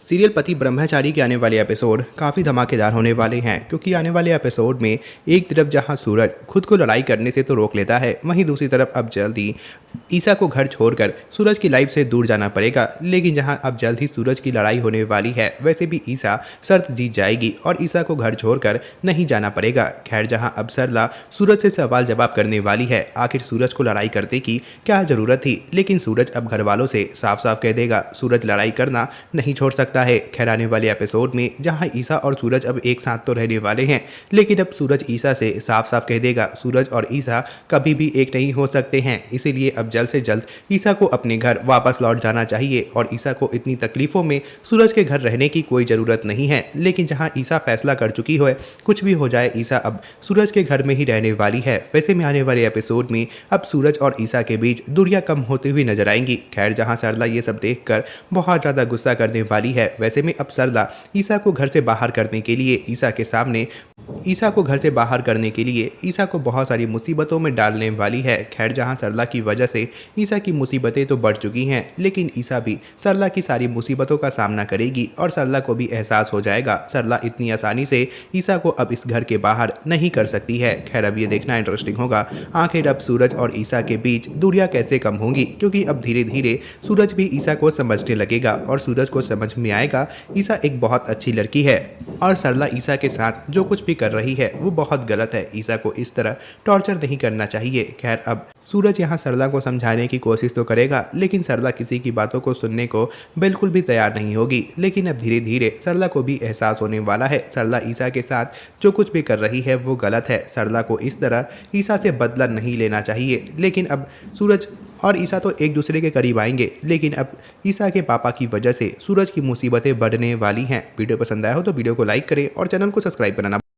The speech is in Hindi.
सीरियल पति ब्रह्मचारी के आने वाले एपिसोड काफ़ी धमाकेदार होने वाले हैं, क्योंकि आने वाले एपिसोड में एक तरफ जहां सूरज खुद को लड़ाई करने से तो रोक लेता है, वहीं दूसरी तरफ अब जल्दी ईसा को घर छोड़कर सूरज की लाइफ से दूर जाना पड़ेगा। लेकिन जहां अब जल्द ही सूरज की लड़ाई होने वाली है, वैसे भी ईसा शर्त जीत जाएगी और ईसा को घर छोड़कर नहीं जाना पड़ेगा। खैर, जहां अब सरला सूरज से सवाल जवाब करने वाली है, आखिर सूरज को लड़ाई करने की क्या ज़रूरत थी। लेकिन सूरज अब घर वालों से साफ साफ कह देगा, सूरज लड़ाई करना नहीं छोड़ सकता है। खैर, आने वाले एपिसोड में जहां ईसा और सूरज अब एक साथ तो रहने वाले हैं, लेकिन अब सूरज ईसा से साफ साफ कह देगा, सूरज और ईसा कभी भी एक नहीं हो सकते हैं। इसीलिए अब जल्द से जल्द ईसा को अपने घर वापस लौट जाना चाहिए और ईसा को इतनी तकलीफों में सूरज के घर रहने की कोई ज़रूरत नहीं है। लेकिन जहां ईसा फैसला कर चुकी है, कुछ भी हो जाए, ईसा अब सूरज के घर में ही रहने वाली है। वैसे में आने वाले एपिसोड में अब सूरज और ईसा के बीच दूरियां कम होती हुई नजर आएंगी। खैर, जहां सरला ये सब देखकर बहुत ज़्यादा गुस्सा करने वाली है, वैसे में अब सरला ईसा को घर से बाहर करने के लिए ईसा को बहुत सारी मुसीबतों में डालने वाली है। खैर, जहां सरला की वजह से ईसा की मुसीबतें तो बढ़ चुकी हैं, लेकिन ईसा भी सरला की सारी मुसीबतों का सामना करेगी और सरला को भी एहसास हो जाएगा, सरला इतनी आसानी से ईसा को अब इस घर के बाहर नहीं कर सकती है। खैर, अब ये देखना इंटरेस्टिंग होगा, आखिर अब सूरज और ईसा के बीच दूरियां कैसे कम होंगी, क्योंकि अब धीरे धीरे सूरज भी ईसा को समझने लगेगा और सूरज को समझ में आएगा ईसा एक बहुत अच्छी लड़की है और सरला ईसा के साथ जो कुछ भी कर रही है वो बहुत गलत है। ईसा को इस तरह टॉर्चर नहीं करना चाहिए। खैर, अब सूरज यहाँ सरला को समझाने की कोशिश तो करेगा, लेकिन सरला किसी की बातों को सुनने को बिल्कुल भी तैयार नहीं होगी। लेकिन अब धीरे धीरे सरला को भी एहसास होने वाला है, सरला ईसा के साथ जो कुछ भी कर रही है वो गलत है। सरला को इस तरह ईसा से बदला नहीं लेना चाहिए। लेकिन अब सूरज और ईसा तो एक दूसरे के करीब आएंगे, लेकिन अब ईसा के पापा की वजह से सूरज की मुसीबतें बढ़ने वाली हैं। वीडियो पसंद आया हो तो वीडियो को लाइक करें और चैनल को सब्सक्राइब करना